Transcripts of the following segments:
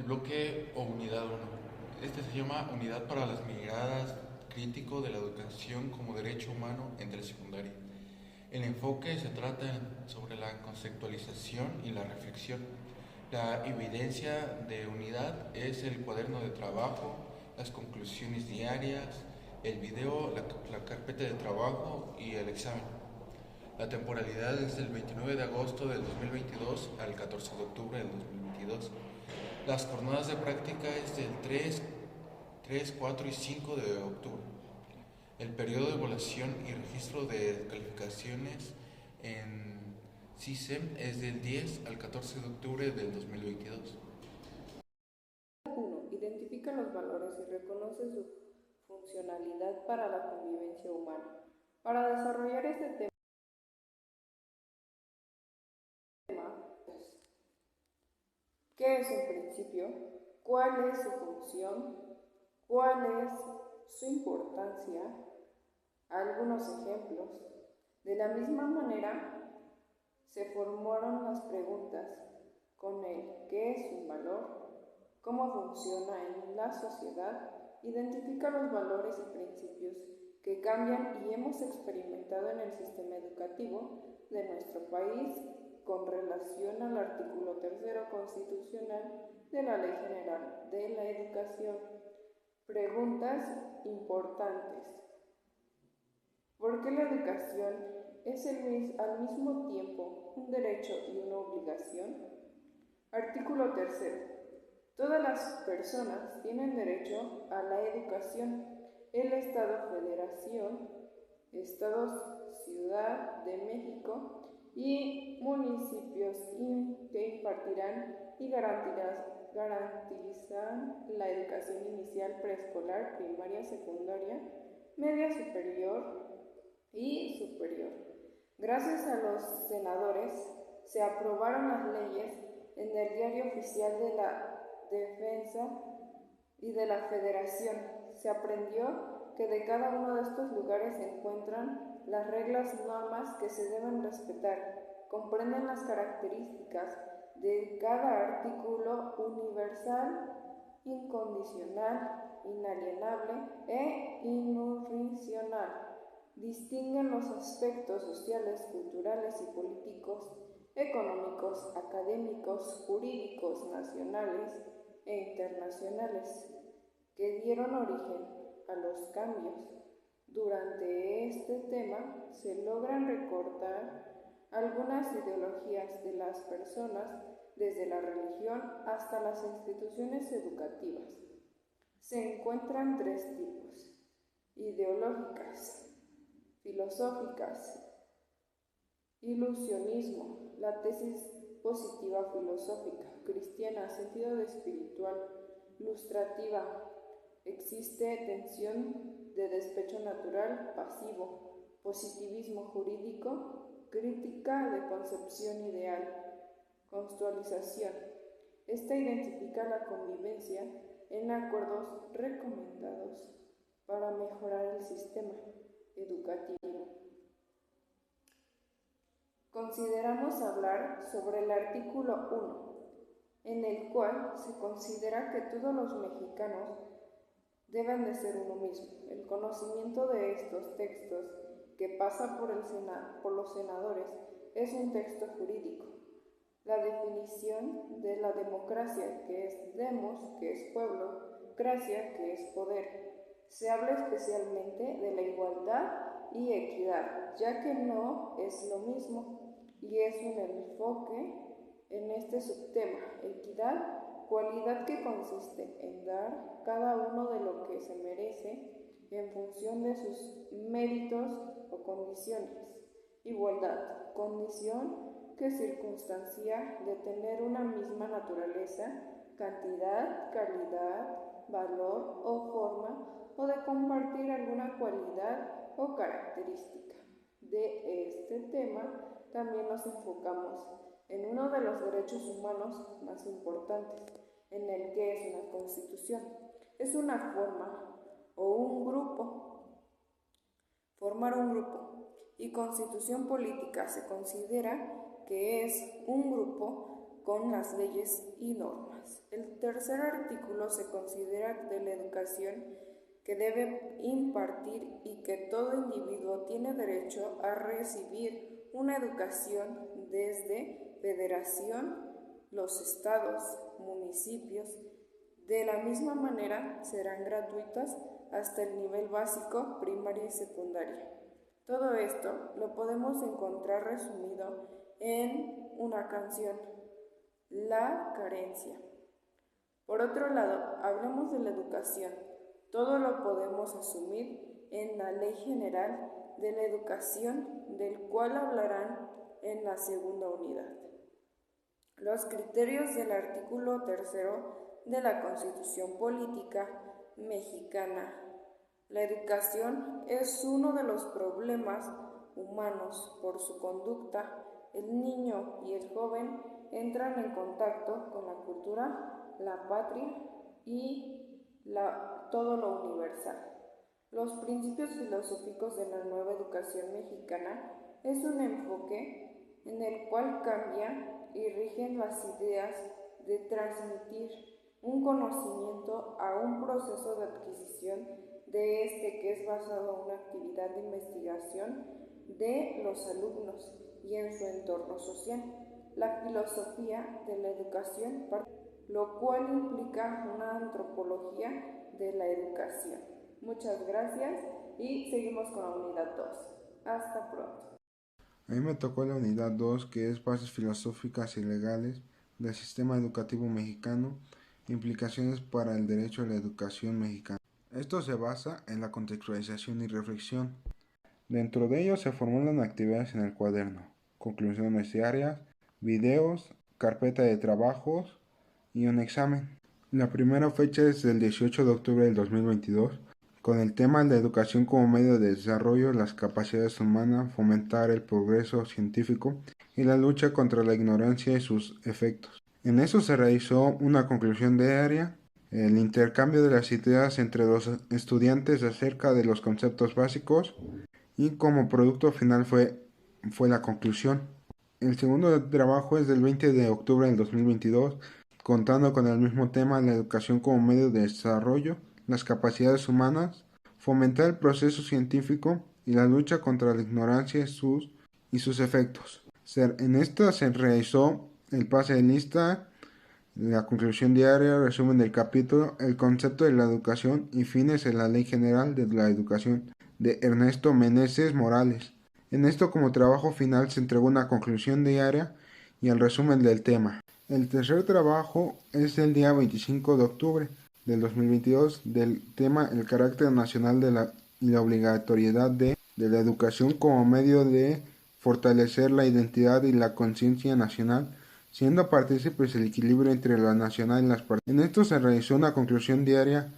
Bloque o unidad 1. Este se llama Unidad para las Miradas Crítico de la Educación como Derecho Humano en Telesecundaria. El enfoque se trata sobre la conceptualización y la reflexión. La evidencia de unidad es el cuaderno de trabajo, las conclusiones diarias, el video, la carpeta de trabajo y el examen. La temporalidad es del 29 de agosto del 2022 al 14 de octubre del 2022. Las jornadas de práctica es del 3, 4 y 5 de octubre. El periodo de evaluación y registro de calificaciones en CISEM es del 10 al 14 de octubre del 2022. 1. Identifica los valores y reconoce su funcionalidad para la convivencia humana. Para desarrollar este tema, ¿qué es un principio? ¿Cuál es su función? ¿Cuál es su importancia? Algunos ejemplos. De la misma manera, se formaron las preguntas con el ¿qué es un valor? ¿Cómo funciona en la sociedad? Identifica los valores y principios que cambian y hemos experimentado en el sistema educativo de nuestro país con relación al artículo 3 constitucional de la Ley General de la Educación. Preguntas importantes. ¿Por qué la educación es al mismo tiempo un derecho y una obligación? Artículo 3. Todas las personas tienen derecho a la educación. El Estado, Federación, Estados, Ciudad de México y municipios que impartirán y garantizan la educación inicial, preescolar, primaria, secundaria, media superior y superior. Gracias a los senadores se aprobaron las leyes en el Diario Oficial de la Defensa y de la Federación. Se aprendió que de cada uno de estos lugares se encuentran las reglas y normas que se deben respetar. Comprenden las características de cada artículo universal, incondicional, inalienable e inurricional. Distinguen los aspectos sociales, culturales y políticos, económicos, académicos, jurídicos, nacionales e internacionales, que dieron origen a los cambios. Durante este tema se logran recortar algunas ideologías de las personas desde la religión hasta las instituciones educativas. Se encuentran tres tipos: ideológicas, filosóficas, ilusionismo, la tesis positiva filosófica, cristiana, sentido de espiritual, ilustrativa, existe tensión de despecho natural, pasivo, positivismo jurídico, crítica de concepción ideal, contextualización. Esta identifica la convivencia en acuerdos recomendados para mejorar el sistema educativo. Consideramos hablar sobre el artículo 1, en el cual se considera que todos los mexicanos deben de ser uno mismo. El conocimiento de estos textos que pasa por los senadores es un texto jurídico. La definición de la democracia, que es demos, que es pueblo, cracia, que es poder. Se habla especialmente de la igualdad y equidad, ya que no es lo mismo, y es un enfoque en este subtema. Equidad, cualidad que consiste en dar cada uno de lo que se merece en función de sus méritos o condiciones. Igualdad, condición que circunstancia de tener una misma naturaleza, cantidad, calidad, valor o forma, o de compartir alguna cualidad o característica. De este tema también nos enfocamos en uno de los derechos humanos más importantes, en el que es una constitución. Es una forma o un grupo, formar un grupo, y constitución política se considera que es un grupo con las leyes y normas. El tercer artículo se considera de la educación que debe impartir y que todo individuo tiene derecho a recibir una educación desde federación, los estados, municipios. De la misma manera serán gratuitas hasta el nivel básico, primaria y secundaria. Todo esto lo podemos encontrar resumido en una canción, La carencia. Por otro lado, hablamos de la educación. Todo lo podemos asumir en la Ley General de la Educación, del cual hablarán en la segunda unidad. Los criterios del artículo 3 de la Constitución Política Mexicana. La educación es uno de los problemas humanos. Por su conducta, el niño y el joven entran en contacto con la cultura, la patria y todo lo universal. Los principios filosóficos de la nueva educación mexicana es un enfoque en el cual cambian y rigen las ideas de transmitir un conocimiento a un proceso de adquisición de que es basado en una actividad de investigación de los alumnos y en su entorno social. La filosofía de la educación, lo cual implica una antropología de la educación. Muchas gracias y seguimos con la unidad 2. Hasta pronto. A mí me tocó la unidad 2, que es Bases filosóficas y legales del sistema educativo mexicano, implicaciones para el derecho a la educación mexicana. Esto se basa en la contextualización y reflexión. Dentro de ello se formulan actividades en el cuaderno, conclusiones diarias, videos, carpeta de trabajos y un examen. La primera fecha es el 18 de octubre del 2022, con el tema la educación como medio de desarrollo, las capacidades humanas, fomentar el progreso científico y la lucha contra la ignorancia y sus efectos. En eso se realizó una conclusión diaria, el intercambio de las ideas entre los estudiantes acerca de los conceptos básicos y como producto final fue la conclusión. El segundo trabajo es del 20 de octubre del 2022, contando con el mismo tema, la educación como medio de desarrollo, las capacidades humanas, fomentar el proceso científico y la lucha contra la ignorancia y sus efectos. En esta se realizó el pase de lista, la conclusión diaria, resumen del capítulo, el concepto de la educación y fines en la Ley General de la Educación de Ernesto Meneses Morales. En esto como trabajo final se entregó una conclusión diaria y el resumen del tema. El tercer trabajo es el día 25 de octubre del 2022 del tema el carácter nacional y la obligatoriedad de la educación como medio de fortalecer la identidad y la conciencia nacional, siendo partícipes el equilibrio entre la nacional y las partes. En esto se realizó una conclusión diaria,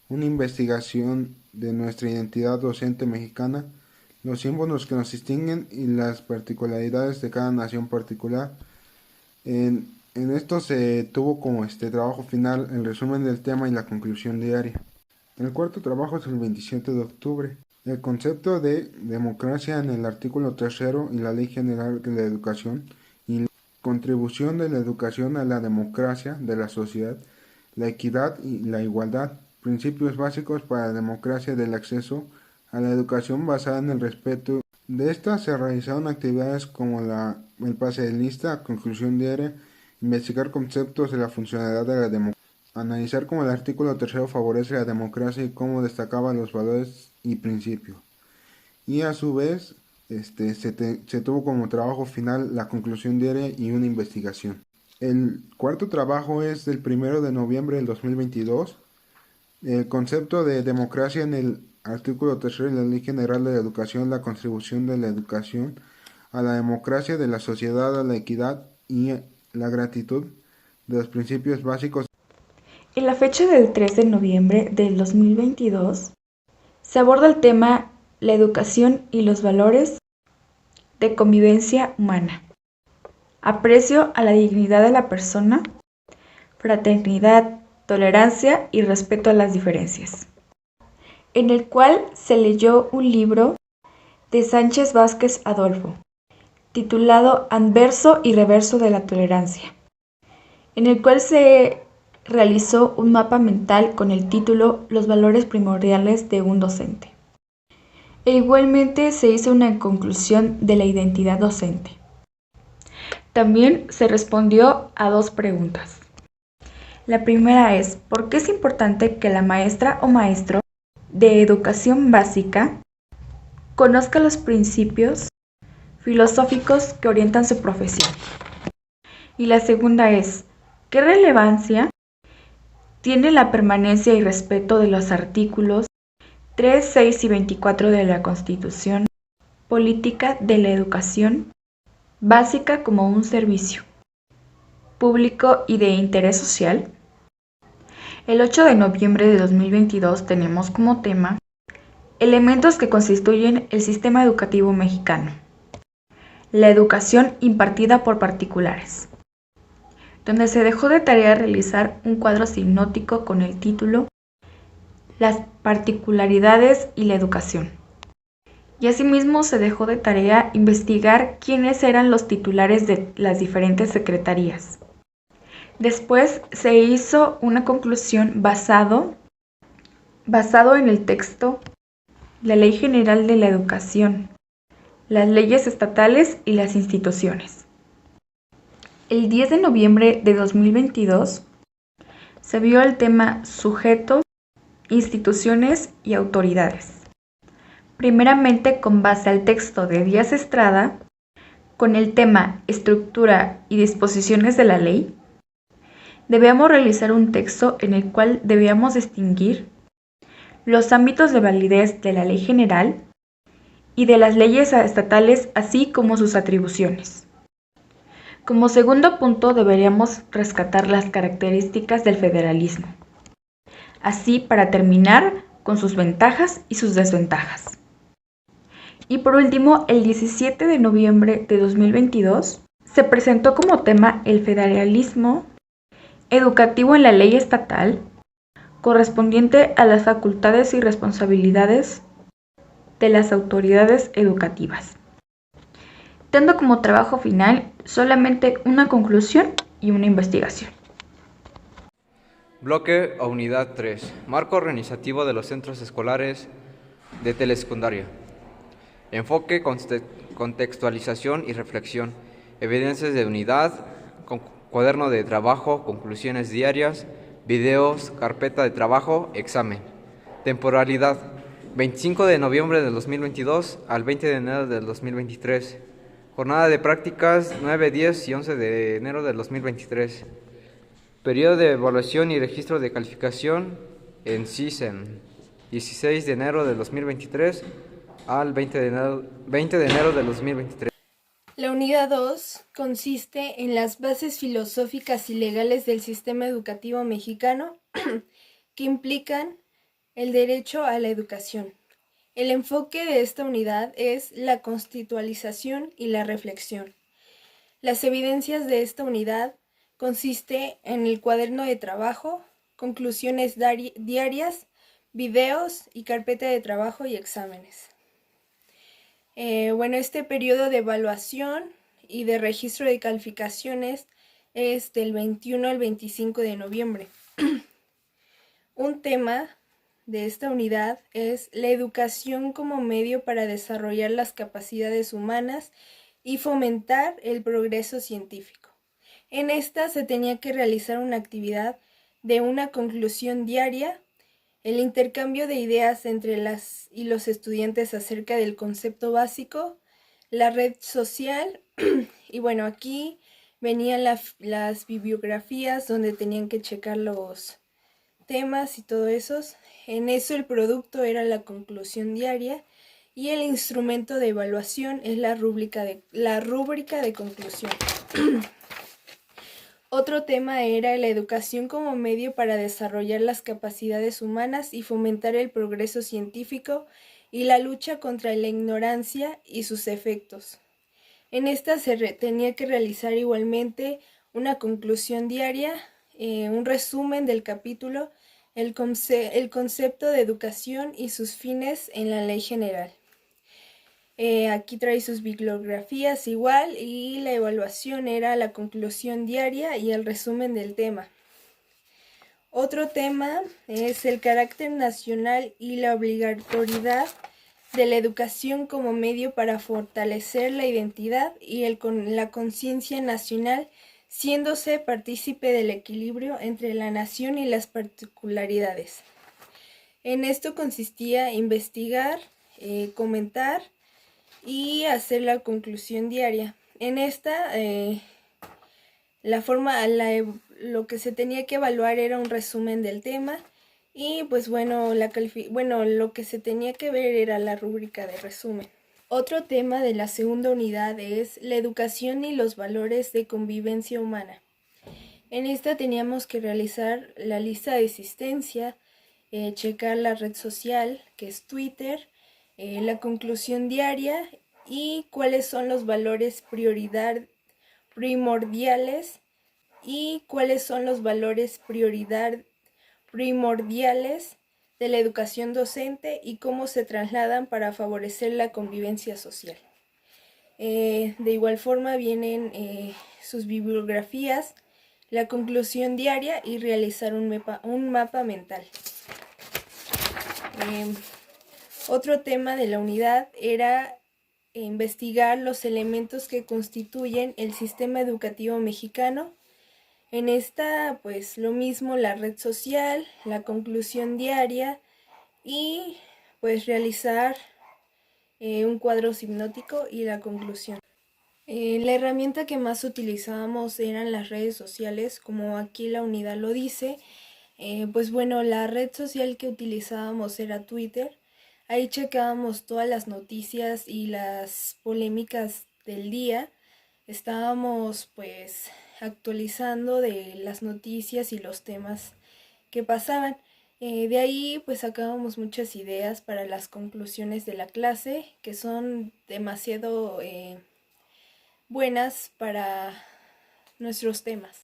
una investigación de nuestra identidad docente mexicana, los símbolos que nos distinguen y las particularidades de cada nación particular. En esto se tuvo como trabajo final el resumen del tema y la conclusión diaria. El cuarto trabajo es el 27 de octubre. El concepto de democracia en el artículo 3 y la Ley General de la Educación y la contribución de la educación a la democracia de la sociedad, la equidad y la igualdad, principios básicos para la democracia del acceso a la educación basada en el respeto. De estas se realizaron actividades como el pase de lista, conclusión diaria, investigar conceptos de la funcionalidad de la democracia, analizar cómo el artículo 3 favorece la democracia y cómo destacaba los valores y principios. Y a su vez se tuvo como trabajo final la conclusión diaria y una investigación. El cuarto trabajo es del 1 de noviembre del 2022. El concepto de democracia en el artículo 3 de la Ley General de la Educación, la contribución de la educación a la democracia de la sociedad, a la equidad y la gratitud de los principios básicos. En la fecha del 3 de noviembre del 2022 se aborda el tema la educación y los valores de convivencia humana, aprecio a la dignidad de la persona, fraternidad, tolerancia y respeto a las diferencias, en el cual se leyó un libro de Sánchez Vázquez Adolfo, titulado Anverso y Reverso de la Tolerancia, en el cual se realizó un mapa mental con el título Los valores primordiales de un docente. E igualmente se hizo una conclusión de la identidad docente. También se respondió a 2 preguntas. La primera es, ¿por qué es importante que la maestra o maestro de educación básica conozca los principios filosóficos que orientan su profesión? Y la segunda es, ¿qué relevancia tiene la permanencia y respeto de los artículos 3, 6 y 24 de la Constitución Política de la Educación Básica como un servicio público y de interés social? El 8 de noviembre de 2022 tenemos como tema elementos que constituyen el sistema educativo mexicano. La educación impartida por particulares, donde se dejó de tarea realizar un cuadro sinóptico con el título Las particularidades y la educación. Y asimismo se dejó de tarea investigar quiénes eran los titulares de las diferentes secretarías. Después se hizo una conclusión basado en el texto, la Ley General de la Educación, las leyes estatales y las instituciones. El 10 de noviembre de 2022 se vio el tema sujetos, instituciones y autoridades. Primeramente con base al texto de Díaz Estrada, con el tema estructura y disposiciones de la ley, debíamos realizar un texto en el cual debíamos distinguir los ámbitos de validez de la ley general y de las leyes estatales, así como sus atribuciones. Como segundo punto, deberíamos rescatar las características del federalismo, así para terminar con sus ventajas y sus desventajas. Y por último, el 17 de noviembre de 2022 se presentó como tema el federalismo educativo en la ley estatal, correspondiente a las facultades y responsabilidades de las autoridades educativas, dando como trabajo final solamente una conclusión y una investigación. Bloque o unidad 3. Marco organizativo de los centros escolares de telesecundaria. Enfoque, contextualización y reflexión. Evidencias de unidad, cuaderno de trabajo, conclusiones diarias, videos, carpeta de trabajo, examen. Temporalidad, 25 de noviembre del 2022 al 20 de enero del 2023. Jornada de prácticas, 9, 10 y 11 de enero del 2023. Periodo de evaluación y registro de calificación en CISEN, 16 de enero del 2023 al 20 de enero del 2023. La unidad 2 consiste en las bases filosóficas y legales del sistema educativo mexicano que implican el derecho a la educación. El enfoque de esta unidad es la constitucionalización y la reflexión. Las evidencias de esta unidad consiste en el cuaderno de trabajo, conclusiones diarias, videos y carpeta de trabajo y exámenes. Este periodo de evaluación y de registro de calificaciones es del 21 al 25 de noviembre. Un tema de esta unidad es la educación como medio para desarrollar las capacidades humanas y fomentar el progreso científico. En esta se tenía que realizar una actividad de una conclusión diaria, el intercambio de ideas entre las y los estudiantes acerca del concepto básico, la red social, y aquí venían las bibliografías donde tenían que checar los temas y todo eso. En eso el producto era la conclusión diaria y el instrumento de evaluación es la rúbrica de conclusión. Otro tema era la educación como medio para desarrollar las capacidades humanas y fomentar el progreso científico y la lucha contra la ignorancia y sus efectos. En esta se tenía que realizar igualmente una conclusión diaria, un resumen del capítulo, el concepto de educación y sus fines en la ley general. Aquí trae sus bibliografías igual y la evaluación era la conclusión diaria y el resumen del tema. Otro tema es el carácter nacional y la obligatoriedad de la educación como medio para fortalecer la identidad y la conciencia nacional, siéndose partícipe del equilibrio entre la nación y las particularidades. En esto consistía investigar, comentar y hacer la conclusión diaria. En esta, lo que se tenía que evaluar era un resumen del tema y pues lo que se tenía que ver era la rúbrica de resumen. Otro tema de la segunda unidad es la educación y los valores de convivencia humana. En esta teníamos que realizar la lista de existencia, checar la red social, que es Twitter, la conclusión diaria y cuáles son los valores primordiales y cuáles son los valores primordiales de la educación docente y cómo se trasladan para favorecer la convivencia social. De igual forma vienen sus bibliografías, la conclusión diaria y realizar un mapa mental. Otro tema de la unidad era investigar los elementos que constituyen el sistema educativo mexicano. En esta, pues lo mismo, la red social, la conclusión diaria y pues realizar un cuadro hipnótico y la conclusión. La herramienta que más utilizábamos eran las redes sociales, como aquí la unidad lo dice. La red social que utilizábamos era Twitter. Ahí checábamos todas las noticias y las polémicas del día. Estábamos pues actualizando de las noticias y los temas que pasaban. De ahí pues sacábamos muchas ideas para las conclusiones de la clase, que son demasiado buenas para nuestros temas.